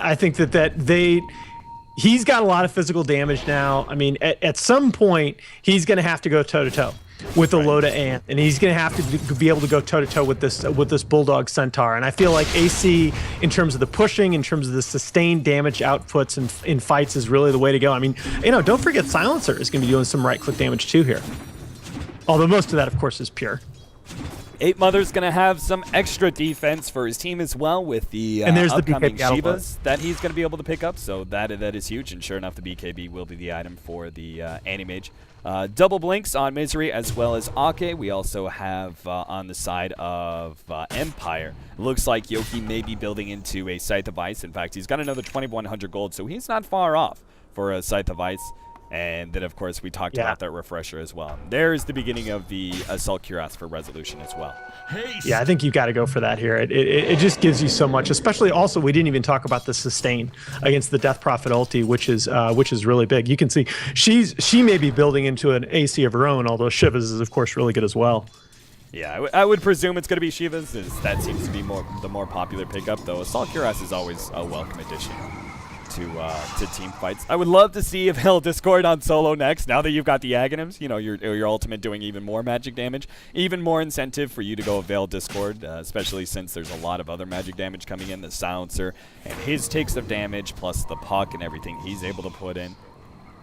I think he's got a lot of physical damage now. I mean, at some point, he's going to have to go toe-to-toe with the Loda Ant, and he's going to have to be able to go toe-to-toe with this Bulldog Centaur. And I feel like AC, in terms of the pushing, in terms of the sustained damage outputs in fights, is really the way to go. I mean, don't forget Silencer is going to be doing some right-click damage too here. Although most of that, of course, is pure. 8 Mother's going to have some extra defense for his team as well with the upcoming Shivas that he's going to be able to pick up. So that is huge. And sure enough, the BKB will be the item for the Anti-Mage. Double Blinks on Misery as well as Ake. We also have on the side of Empire. Looks like Yoki may be building into a Scythe of Ice. In fact, he's got another 2,100 gold, so he's not far off for a Scythe of Ice. And then, of course, we talked about that refresher as well. There's the beginning of the Assault Cuirass for Resolution as well. Yeah, I think you've got to go for that here. It just gives you so much, especially also, we didn't even talk about the sustain against the Death Prophet ulti, which is really big. You can see she may be building into an AC of her own, although Shiva's is, of course, really good as well. Yeah, I would presume it's going to be Shiva's, as that seems to be the more popular pickup, though Assault Cuirass is always a welcome addition to team fights. I would love to see if he'll Discord on solo next. Now that you've got the Aghanims, your ultimate doing even more magic damage, even more incentive for you to go Veil Discord, especially since there's a lot of other magic damage coming in, the Silencer and his takes of damage, plus the puck and everything he's able to put in.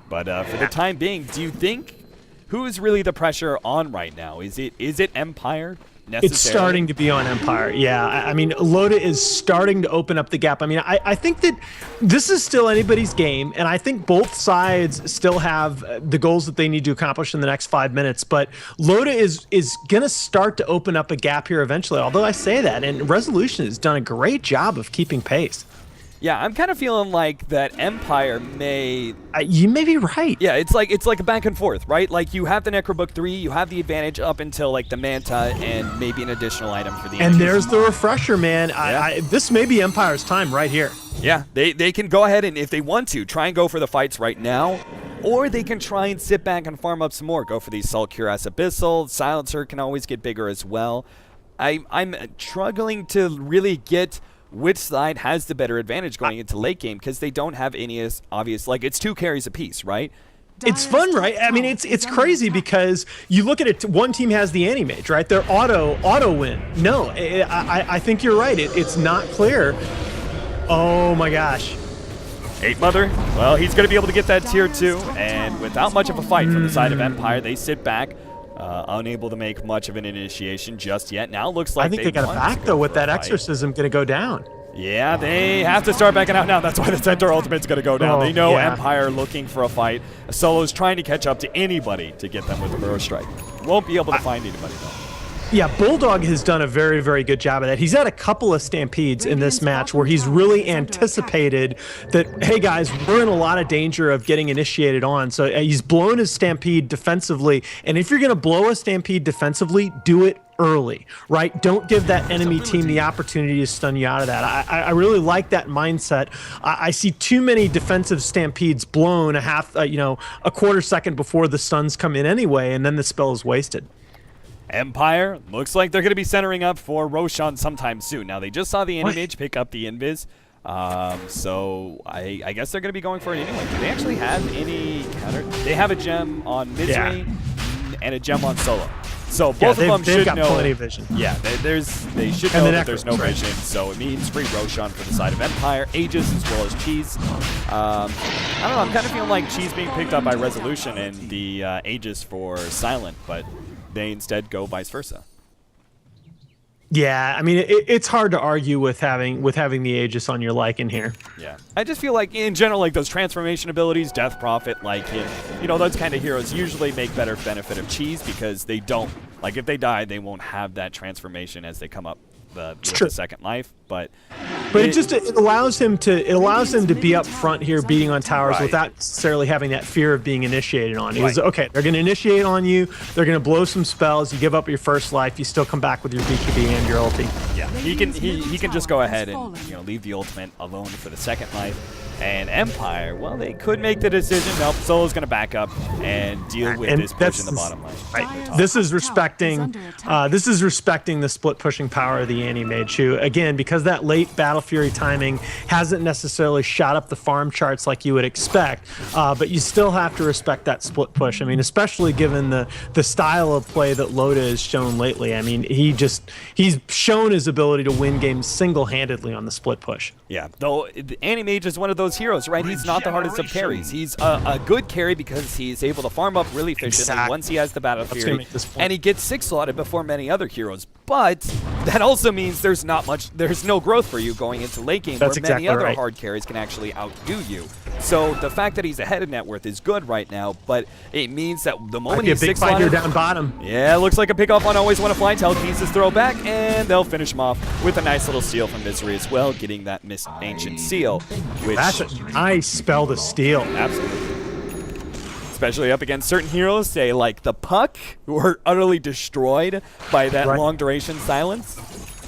But for the time being, do you think who's really the pressure on right now? Is it Empire? It's starting to be on Empire. Yeah, I mean, Loda is starting to open up the gap. I mean, I think that this is still anybody's game, and I think both sides still have the goals that they need to accomplish in the next 5 minutes. But Loda is going to start to open up a gap here eventually, although I say that, and Resolution has done a great job of keeping pace. Yeah, I'm kind of feeling like that Empire may... you may be right. Yeah, it's like a back and forth, right? Like, you have the Necrobook 3, you have the advantage up until, like, the Manta and maybe an additional item for the... And there's the refresher, man. Yeah. This may be Empire's time right here. Yeah, they can go ahead and, if they want to, try and go for the fights right now, or they can try and sit back and farm up some more. Go for the Assault Cuirass Abyssal. Silencer can always get bigger as well. I'm struggling to really get... which side has the better advantage going into late game, because they don't have any as obvious, like, it's 2 carries apiece, right? It's fun, right? I mean, it's crazy because you look at it, one team has the Anti-Mage, right? They're auto win. No, I think you're right. It's not clear. Oh my gosh. 8 Mother, well, he's going to be able to get that tier 2, and without much of a fight from the side of Empire, they sit back. Unable to make much of an initiation just yet. Now it looks like I think they got it back, though, with that Exorcism going to go down. Yeah, they have to start backing out now. That's why the Centaur Ultimate's going to go down. They know Empire looking for a fight. Solo's trying to catch up to anybody to get them with the Burrow Strike. Won't be able to find anybody, though. Yeah, Bulldog has done a very, very good job of that. He's had a couple of stampedes in this match where he's really anticipated that, hey guys, we're in a lot of danger of getting initiated on. So he's blown his stampede defensively. And if you're going to blow a stampede defensively, do it early, right? Don't give that enemy team the opportunity to stun you out of that. I really like that mindset. I see too many defensive stampedes blown a quarter second before the stuns come in anyway, and then the spell is wasted. Empire looks like they're going to be centering up for Roshan sometime soon. Now, they just saw the Anti-Mage pick up the Invis, so I guess they're going to be going for it anyway. Do they actually have any counter? They have a gem on Misery and a gem on Solo. So both of them should know. Plenty of vision. Yeah, they should know that there's no vision, so it means free Roshan for the side of Empire, Aegis as well as Cheese. I don't know, I'm kind of feeling like Cheese being picked up by Resolution and the Aegis for Silent, but they instead go vice versa. Yeah, I mean, it's hard to argue with having the Aegis on your Lycan here. Yeah, I just feel like in general, like those transformation abilities, Death Prophet, Lycan, those kind of heroes usually make better benefit of Cheese because they don't, like if they die, they won't have that transformation as they come up with the second life. But it allows him to be up front here, beating on towers without necessarily having that fear of being initiated on. He was okay. They're going to initiate on you. They're going to blow some spells. You give up your first life. You still come back with your BKB and your ulti. Yeah, he can just go ahead and leave the ultimate alone for the second life. And Empire, well, they could make the decision. Nope, Solo's going to back up and deal with this push in the bottom lane. Right. This is respecting the split pushing power of the Anti-Mage, who, again, because that late battle Battle Fury timing hasn't necessarily shot up the farm charts like you would expect, but you still have to respect that split push. I mean, especially given the style of play that Loda has shown lately. I mean, he's shown his ability to win games single-handedly on the split push. Yeah, though Anti-Mage is one of those heroes, right? He's not the hardest of carries. He's a good carry because he's able to farm up really efficiently once he has the Battle Fury, and he gets 6-slotted before many other heroes. But that also means there's no growth for you going into late game where many other hard carries can actually outdo you. So the fact that he's ahead of net worth is good right now, but it means that the moment he's 6-slotted down bottom. Yeah, looks like a pickoff on Always Want to Fly. Telekinesis throw back, and they'll finish him off with a nice little steal from Misery as well, getting that Ancient Seal. Which, that's a nice spell to steal. Absolutely. Especially up against certain heroes, say like the Puck, who are utterly destroyed by that long duration silence.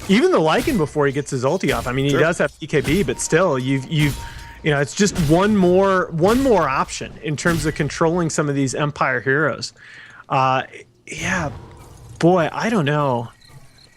Even the Lycan before he gets his ulti off. I mean, he does have BKB, but still, you know, it's just one more option in terms of controlling some of these Empire heroes. Yeah, boy, I don't know.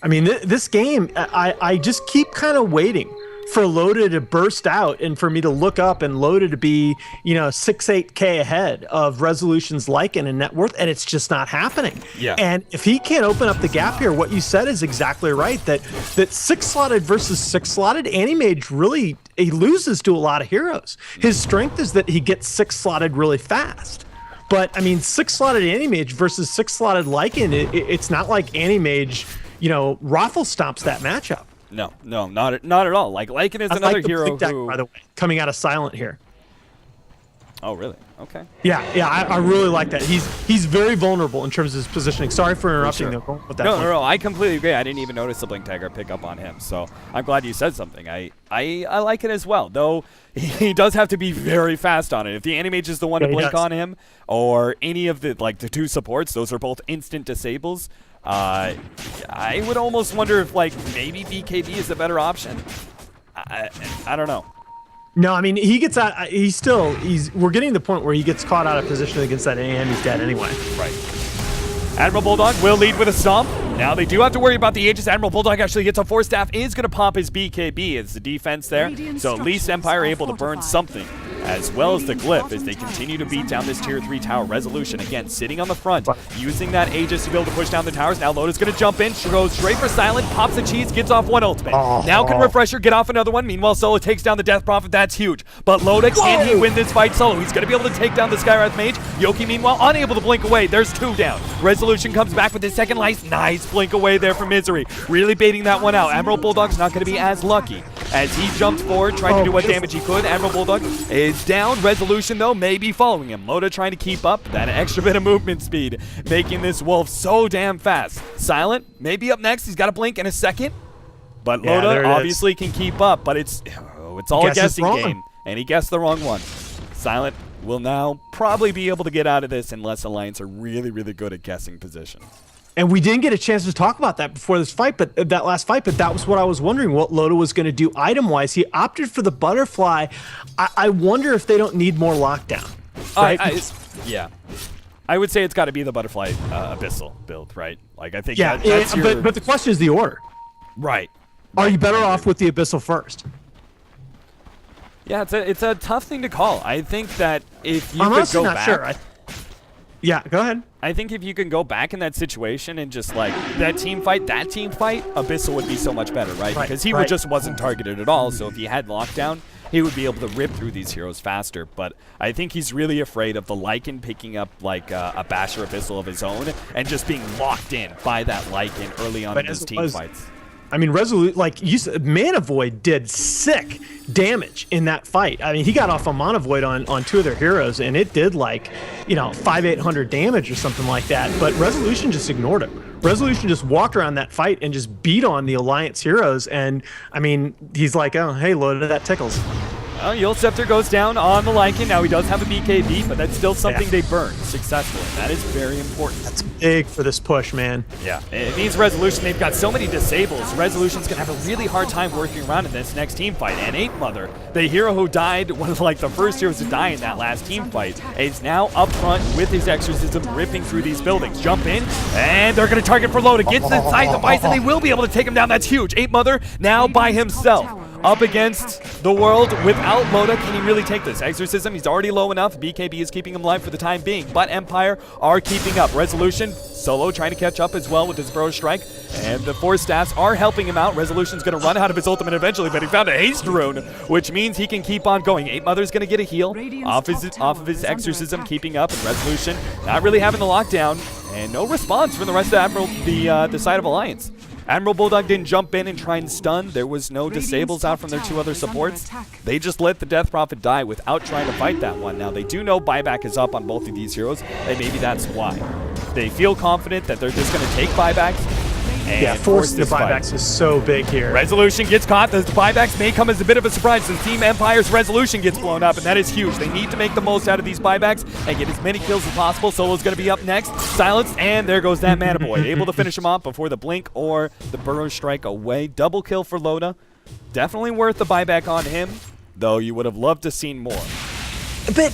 I mean, this game, I just keep kind of waiting for Loda to burst out and for me to look up and Loda to be, you know, 6-8K ahead of Resolution's Lycan and net worth, and it's just not happening. Yeah. And if he can't open up the gap here, what you said is exactly right, that 6-slotted versus 6-slotted, Anti-Mage really, he loses to a lot of heroes. His strength is that he gets 6-slotted really fast. But, I mean, 6-slotted Anti-Mage versus 6-slotted Lycan, it's not like Anti-Mage, you know, raffle stomps that matchup. No, not at all. Like Lycan is another hero deck, who, by the way, coming out of Silent here. Oh, really? Okay. Yeah, I really like that. He's very vulnerable in terms of his positioning. Sorry for interrupting. Sure. No, I completely agree. I didn't even notice the Blink Dagger pick up on him, so I'm glad you said something. I like it as well, though he does have to be very fast on it. If the Anti-Mage is the one to blink on him, or any of the two supports, those are both instant disables. I would almost wonder if maybe BKB is a better option. I don't know. No, I mean, he gets out. We're getting to the point where he gets caught out of position against that AM. He's dead anyway. Right. Admiral Bulldog will lead with a stomp. Now they do have to worry about the Aegis. Admiral Bulldog actually gets a Force Staff, is going to pop his BKB as the defense there. So at least Empire able to burn something, as well as the Glyph, as they continue to beat down this Tier 3 tower. Resolution, again, sitting on the front, using that Aegis to be able to push down the towers. Now Loda's going to jump in, goes straight for Silent, pops the cheese, gets off one ultimate. Now can Refresher get off another one? Meanwhile, Solo takes down the Death Prophet. That's huge. But Loda, can he win this fight solo? He's going to be able to take down the Skywrath Mage. Yoki, meanwhile, unable to blink away. There's 2 down. Resolution comes back with his second life. Nice blink away there for Misery. Really baiting that one out. Admiral Bulldog's not going to be as lucky as he jumps forward, trying to do what damage he could. Admiral Bulldog is down. Resolution, though, may be following him. Loda trying to keep up that extra bit of movement speed, making this Wolf so damn fast. Silent may be up next. He's got a blink in a second. But Loda obviously can keep up, but it's all a guessing game. And he guessed the wrong one. Silent will now probably be able to get out of this unless Alliance are really, really good at guessing position. And we didn't get a chance to talk about that before this fight, but that last fight, but that was what I was wondering, what Loda was going to do item-wise. He opted for the Butterfly. I wonder if they don't need more lockdown. Right? Yeah. I would say it's got to be the Butterfly Abyssal build, right? Like, I think but the question is the order. Right. Are you better off with the Abyssal first? Yeah, it's a tough thing to call. I think that if you could go back... Sure. Yeah, go ahead. I think if you can go back in that situation and just that team fight, Abyssal would be so much better, right? Because he just wasn't targeted at all, so if he had lockdown, he would be able to rip through these heroes faster. But I think he's really afraid of the Lycan picking up a Basher Abyssal of his own and just being locked in by that Lycan early on in his team fights. I mean, Resolute, like you said, Mana Void did sick damage in that fight. I mean, he got off a Mana Void on 2 of their heroes, and it did 500-800 damage or something like that. But Resolution just ignored it. Resolution just walked around that fight and just beat on the Alliance heroes. And I mean, he's like, oh, hey, Loda, that tickles. Well, Yule Scepter goes down on the Lycan. Now he does have a BKB, but that's still something they burned successfully. That is very important. That's big for this push, man. Yeah, it means Resolution, they've got so many disables. Resolution's going to have a really hard time working around in this next team fight. And Ape Mother, the hero who died, one of the first heroes to die in that last team fight, is now up front with his Exorcism, ripping through these buildings. Jump in, and they're going to target for Loda. Gets inside the Bison, they will be able to take him down. That's huge. Ape Mother now by himself. up against the world without Loda. Can he really take this? Exorcism, he's already low enough. BKB is keeping him alive for the time being, but Empire are keeping up. Resolution, solo trying to catch up as well with his Burrow Strike, and the 4 staffs are helping him out. Resolution's going to run out of his ultimate eventually, but he found a haste rune, which means he can keep on going. 8 Mother's going to get a heal off of his Exorcism, keeping up, and Resolution not really having the lockdown, and no response from the rest of Admiral, the side of Alliance. Admiral Bulldog didn't jump in and try and stun. There was no disables out from their 2 other supports. They just let the Death Prophet die without trying to fight that one. Now, they do know buyback is up on both of these heroes, and maybe that's why. They feel confident that they're just going to take buybacks. Yeah, forcing the buybacks is so big here. Resolution gets caught. The buybacks may come as a bit of a surprise since Team Empire's Resolution gets blown up, and that is huge. They need to make the most out of these buybacks and get as many kills as possible. Solo's going to be up next. Silenced, and there goes that Mana Boy. Able to finish him off before the Blink or the Burrow Strike away. Double kill for Loda. Definitely worth the buyback on him, though you would have loved to seen more. But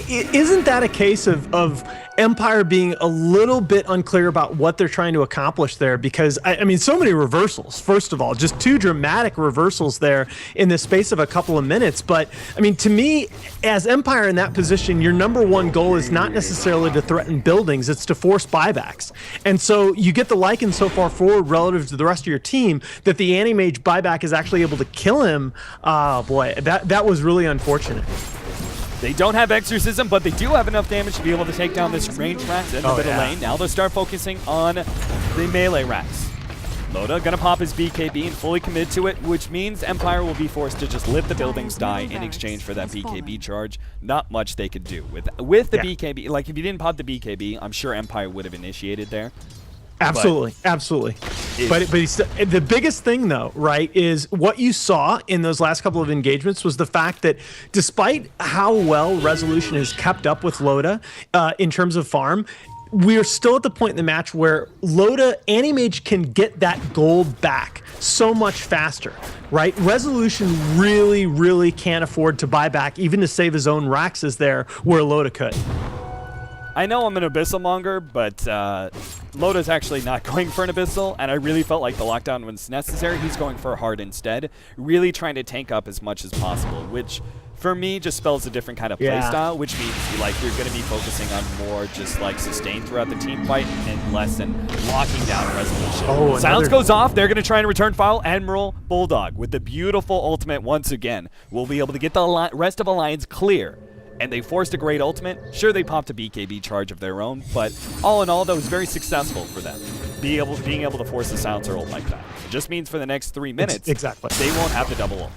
isn't that a case of Empire being a little bit unclear about what they're trying to accomplish there? Because, I mean, so many reversals, first of all. Just 2 dramatic reversals there in the space of a couple of minutes. But, I mean, to me, as Empire in that position, your #1 goal is not necessarily to threaten buildings. It's to force buybacks. And so you get the Lycan so far forward relative to the rest of your team that the Animage buyback is actually able to kill him. Oh, boy, that was really unfortunate. They don't have Exorcism, but they do have enough damage to be able to take down this range Rax in the middle lane. Now they'll start focusing on the melee Rax. Loda gonna pop his BKB and fully commit to it, which means Empire will be forced to just let the buildings die in exchange for that BKB charge. Not much they could do. With the BKB, like if you didn't pop the BKB, I'm sure Empire would have initiated there. Absolutely, absolutely. But the biggest thing, though, right, is what you saw in those last couple of engagements was the fact that despite how well Resolution has kept up with Loda in terms of farm, we're still at the point in the match where Loda Animage can get that gold back so much faster, right? Resolution really, really can't afford to buy back, even to save his own Raxes there, where Loda could. I know I'm an Abyssal monger, but Loda's actually not going for an Abyssal, and I really felt like the lockdown was necessary. He's going for a hard instead, really trying to tank up as much as possible, which for me just spells a different kind of playstyle, which means like you're going to be focusing on more just like sustain throughout the team fight and less than locking down Resolution. Oh, Silence goes off. They're going to try and return file. Admiral Bulldog with the beautiful ultimate once again will be able to get the rest of Alliance clear. And they forced a great ultimate. Sure, they popped a BKB charge of their own, but all in all, that was very successful for them. Being able to force a silencer ult like that. It just means for the next 3 minutes, they won't have the double ult.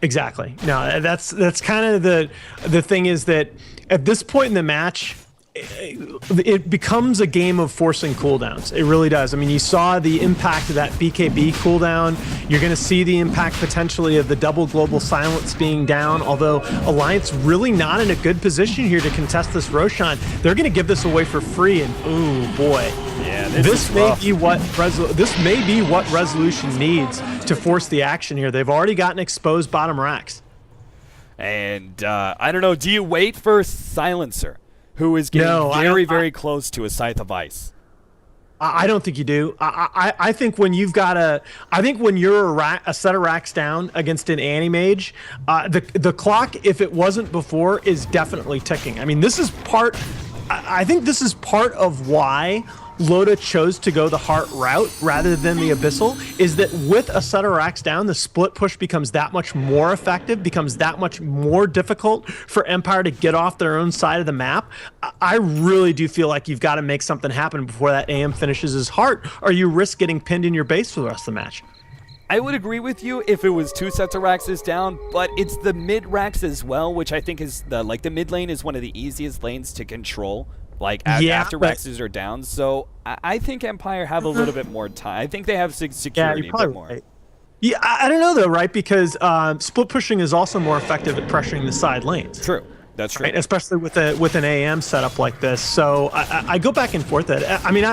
Exactly. No, that's kind of the thing is that at this point in the match, it becomes a game of forcing cooldowns. It really does. I mean, you saw the impact of that BKB cooldown. You're going to see the impact potentially of the double global silence being down, although Alliance really not in a good position here to contest this Roshan. They're going to give this away for free, and ooh, boy. Yeah, this may be what Resolution needs to force the action here. They've already gotten exposed bottom racks. And I don't know, do you wait for Silencer, who is getting very close to a Scythe of Ice? I don't think you do. I think when you've got when you're a set of racks down against an Animage, the clock, if it wasn't before, is definitely ticking. I mean, this is part. I think this is part of why Loda chose to go the Heart route rather than the Abyssal, is that with a set of racks down, the split push becomes that much more effective, becomes that much more difficult for Empire to get off their own side of the map. I really do feel like you've got to make something happen before that AM finishes his Heart, or you risk getting pinned in your base for the rest of the match. I would agree with you if it was 2 sets of racks down, but it's the mid racks as well, which I think is the mid lane is one of the easiest lanes to control. After Rexes are down, so I think Empire have a little bit more time. I think they have security a bit more. Right. Yeah, I don't know though, right? Because split pushing is also more effective at pressuring the side lanes. True, that's true. Right? Especially with an AM setup like this. So I go back and forth. I mean,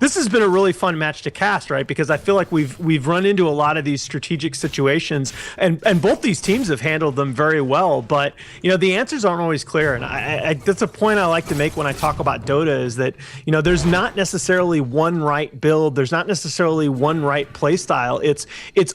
This has been a really fun match to cast, right? Because I feel like we've run into a lot of these strategic situations, and both these teams have handled them very well. But the answers aren't always clear, and that's a point I like to make when I talk about Dota, is that there's not necessarily one right build, there's not necessarily one right play style. It's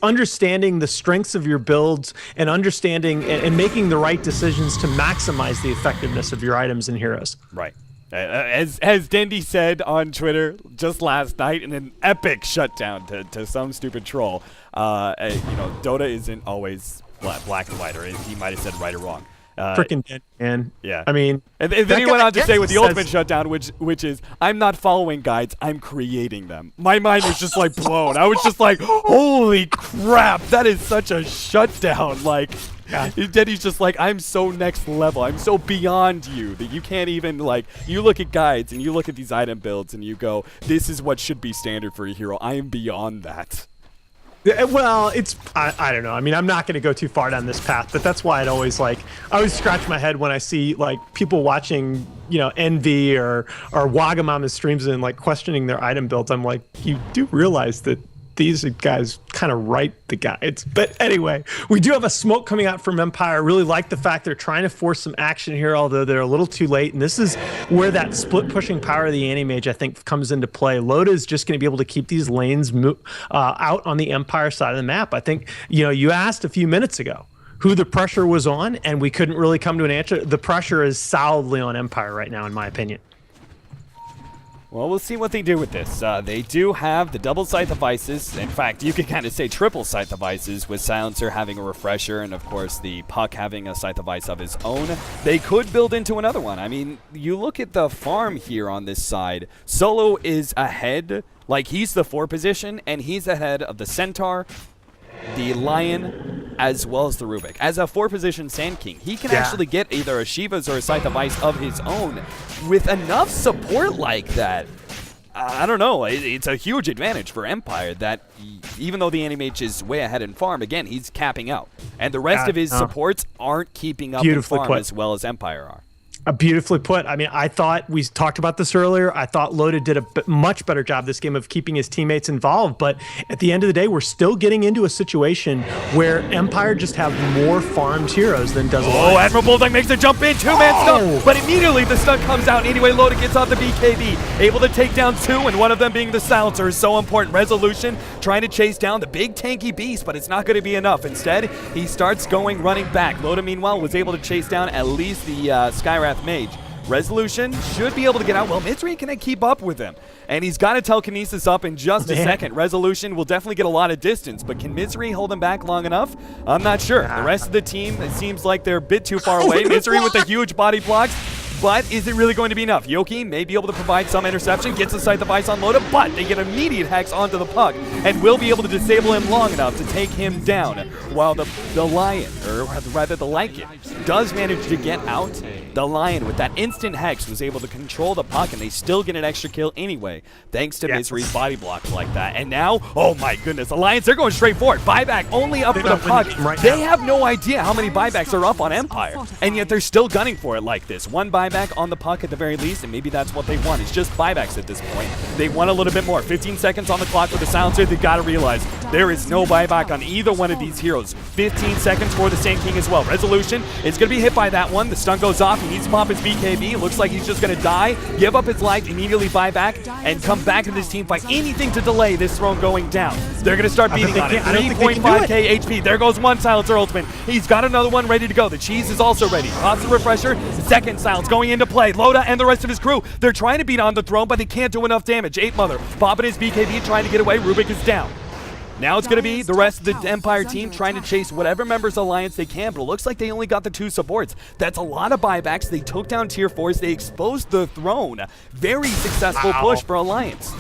understanding the strengths of your builds and understanding and making the right decisions to maximize the effectiveness of your items and heroes. Right. As Dendy said on Twitter just last night in an epic shutdown to some stupid troll, Dota isn't always black and white, or he might have said right or wrong. Freaking dead, man. Yeah. I mean, and then he went on to say with the ultimate shutdown, which is, I'm not following guides, I'm creating them. My mind was just like blown. I was just like, holy crap, that is such a shutdown. Like, then he's just like, I'm so next level, I'm so beyond you that you can't even, like, you look at guides and you look at these item builds and you go, this is what should be standard for a hero. I am beyond that. Well, I don't know. I mean, I'm not going to go too far down this path, but that's why I always scratch my head when I see like people watching, Envy or Wagam on the streams and like questioning their item builds. I'm like, you do realize that these guys kind of write the guides. But anyway, we do have a smoke coming out from Empire. I really like the fact they're trying to force some action here, although they're a little too late. And this is where that split pushing power of the Anti-Mage, I think, comes into play. Loda is just going to be able to keep these lanes out on the Empire side of the map. I think, you asked a few minutes ago who the pressure was on, and we couldn't really come to an answer. The pressure is solidly on Empire right now, in my opinion. Well, we'll see what they do with this. They do have the double sight devices. In fact, you could kind of say triple sight devices, with Silencer having a refresher and, of course, the Puck having a sight device of his own. They could build into another one. I mean, you look at the farm here on this side. Solo is ahead. Like, he's the 4 position, and he's ahead of the Centaur, the Lion, as well as the Rubik. As a 4-position Sand King, he can actually get either a Shiva's or a Sight device of his own with enough support like that. I don't know. It's a huge advantage for Empire that even though the Anti-Mage is way ahead in farm, again, he's capping out. And the rest of his supports aren't keeping up in farm as well as Empire are. Beautifully put. I mean, I thought, we talked about this earlier, I thought Loda did a much better job this game of keeping his teammates involved, but at the end of the day, we're still getting into a situation where Empire just have more farmed heroes than does Alliance. Oh, Admiral Bulldog makes a jump in, 2-man stun, but immediately the stun comes out. Anyway, Loda gets off the BKB, able to take down 2, and one of them being the Silencer is so important. Resolution trying to chase down the big tanky beast, but it's not going to be enough. Instead, he starts running back. Loda, meanwhile, was able to chase down at least the Skywrath Mage. Resolution should be able to get out. Well, Misery can keep up with him. And he's got to telekinesis up in just a second. Resolution will definitely get a lot of distance, but can Misery hold him back long enough? I'm not sure. The rest of the team, it seems like they're a bit too far away. Misery with the huge body blocks. But is it really going to be enough? Yoki may be able to provide some interception, gets a sight device on Loda, but they get immediate hex onto the Puck and will be able to disable him long enough to take him down. While the Lion, or rather the Lycan, does manage to get out. The Lion, with that instant hex, was able to control the Puck, and they still get an extra kill anyway, thanks to Misery's body blocks like that. And now, oh my goodness, Alliance, they're going straight for it. Buyback only up for the Puck. They have no idea how many buybacks are up on Empire, and yet they're still gunning for it like this. One buyback on the Puck at the very least, and maybe that's what they want. It's just buybacks at this point. They want a little bit more. 15 seconds on the clock with the Silencer. They've got to realize there is no buyback on either one of these heroes. 15 seconds for the Sand King as well. Resolution is going to be hit by that one. The stun goes off. He needs to pop his BKB. Looks like he's just going to die, give up his life, immediately buy back, and come back into this team fight. Anything to delay this throne going down. They're going to start beating on it. 3.5k HP. There goes one Silencer ultimate. He's got another one ready to go. The cheese is also ready. Pops the refresher. Second Silence going into play. Loda and the rest of his crew, they're trying to beat on the throne, but they can't do enough damage. 8 Mother popping his BKB, trying to get away. Rubik is down. Now it's going to be the rest of the Empire team trying to chase whatever members of Alliance they can, but it looks like they only got the 2 supports. That's a lot of buybacks. They took down tier 4s. They exposed the throne. Very successful push for Alliance.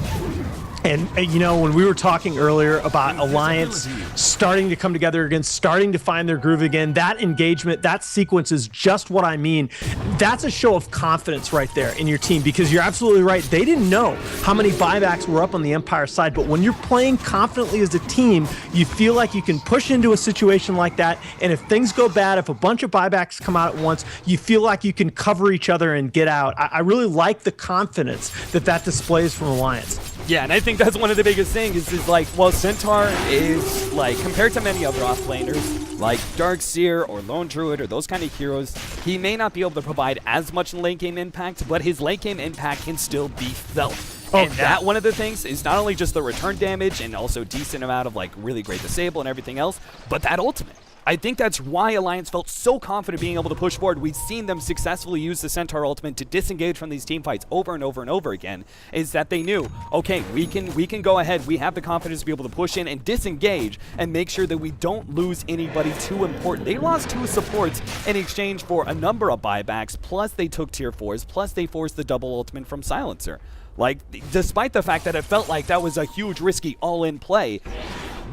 And, you know, when we were talking earlier about Alliance starting to come together again, starting to find their groove again, that engagement, that sequence is just what I mean. That's a show of confidence right there in your team, because you're absolutely right. They didn't know how many buybacks were up on the Empire side, but when you're playing confidently as a team, you feel like you can push into a situation like that, and if things go bad, if a bunch of buybacks come out at once, you feel like you can cover each other and get out. I really like the confidence that displays from Alliance. Yeah, and I think that's one of the biggest things is like, well, Centaur is, like, compared to many other offlaners, like Darkseer or Lone Druid or those kind of heroes, he may not be able to provide as much late game impact, but his late game impact can still be felt. And that one of the things is not only just the return damage and also decent amount of like really great disable and everything else, but that ultimate. I think that's why Alliance felt so confident being able to push forward. We've seen them successfully use the Centaur ultimate to disengage from these team fights over and over and over again, is that they knew, okay, we can go ahead, we have the confidence to be able to push in and disengage and make sure that we don't lose anybody too important. They lost 2 supports in exchange for a number of buybacks, plus they took tier 4s, plus they forced the double ultimate from Silencer. Like, despite the fact that it felt like that was a huge risky all-in play,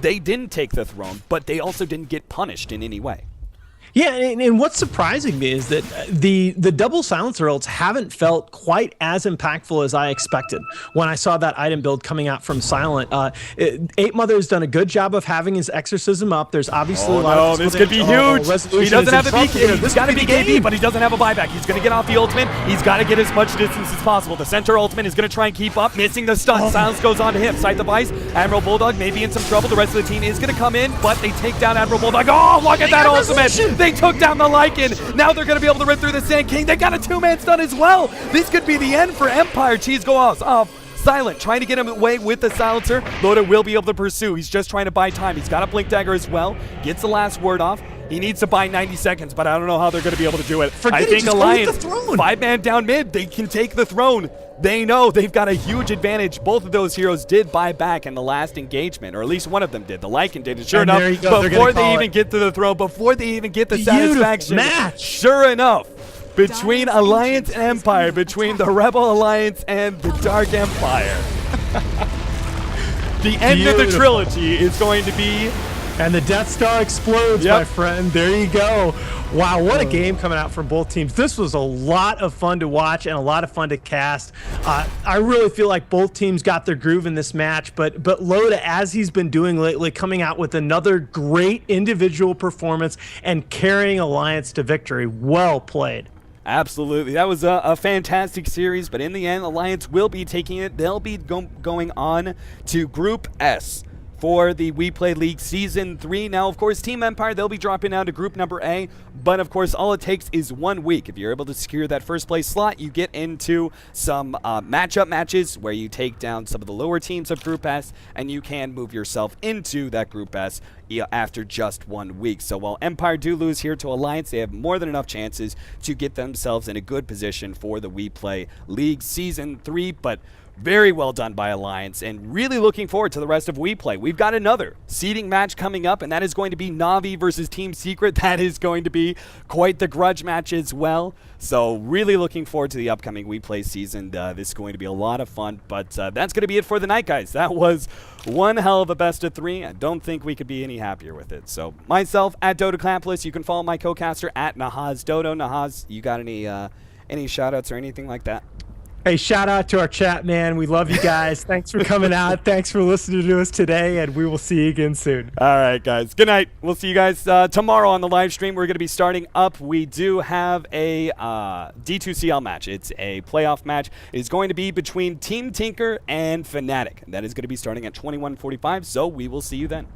they didn't take the throne, but they also didn't get punished in any way. Yeah, and what's surprising me is that the double silencer ults haven't felt quite as impactful as I expected when I saw that item build coming out from Silent. 8mother has done a good job of having his exorcism up. There's obviously a lot of this could be huge. He doesn't have the BK. He's got to be KB, but he doesn't have a buyback. He's going to get off the ultimate. He's got to get as much distance as possible. The center ultimate is going to try and keep up, missing the stun. Silence goes on to him. Sight the Vice. Admiral Bulldog may be in some trouble. The rest of the team is going to come in, but they take down Admiral Bulldog. Oh, look at that ultimate. They took down the Lycan. Now they're going to be able to rip through the Sand King. They got a 2-man stun as well. This could be the end for Empire. Cheese go off. Silent trying to get him away with the silencer. Loda will be able to pursue. He's just trying to buy time. He's got a Blink Dagger as well. Gets the last word off. He needs to buy 90 seconds, but I don't know how they're going to be able to do it. I think Alliance, 5-man down mid, they can take the throne. They know they've got a huge advantage. Both of those heroes did buy back in the last engagement, or at least one of them did. The Lycan did. And sure enough, before they even get to the throne, before they even get the satisfaction, sure enough, between Alliance and Empire, between the Rebel Alliance and the Dark Empire, the end of the trilogy is going to be... And the Death Star explodes, my friend. There you go. Wow, what a game coming out from both teams. This was a lot of fun to watch and a lot of fun to cast. I really feel like both teams got their groove in this match, but Loda, as he's been doing lately, coming out with another great individual performance and carrying Alliance to victory. Well played. Absolutely. That was a fantastic series, but in the end, Alliance will be taking it. They'll be going on to Group S for the WePlay League Season 3. Now, of course, Team Empire, they'll be dropping down to Group Number A, but of course, all it takes is 1 week. If you're able to secure that first place slot, you get into some matchup matches where you take down some of the lower teams of Group S, and you can move yourself into that Group S after just 1 week. So while Empire do lose here to Alliance, they have more than enough chances to get themselves in a good position for the WePlay League Season 3, but very well done by Alliance, and really looking forward to the rest of WePlay. We've got another seeding match coming up, and that is going to be Na'Vi versus Team Secret. That is going to be quite the grudge match as well. So really looking forward to the upcoming WePlay season. This is going to be a lot of fun, but that's going to be it for the night, guys. That was one hell of a best of 3. I don't think we could be any happier with it. So myself, at Dodoclamplis, you can follow my co-caster at Nahaz Dodo. Nahaz, you got any shout-outs or anything like that? Hey, shout out to our chat, man. We love you guys. Thanks for coming out. Thanks for listening to us today, and we will see you again soon. All right, guys. Good night. We'll see you guys tomorrow on the live stream. We're going to be starting up. We do have a D2CL match. It's a playoff match. It's going to be between Team Tinker and Fnatic. That is going to be starting at 21:45, so we will see you then.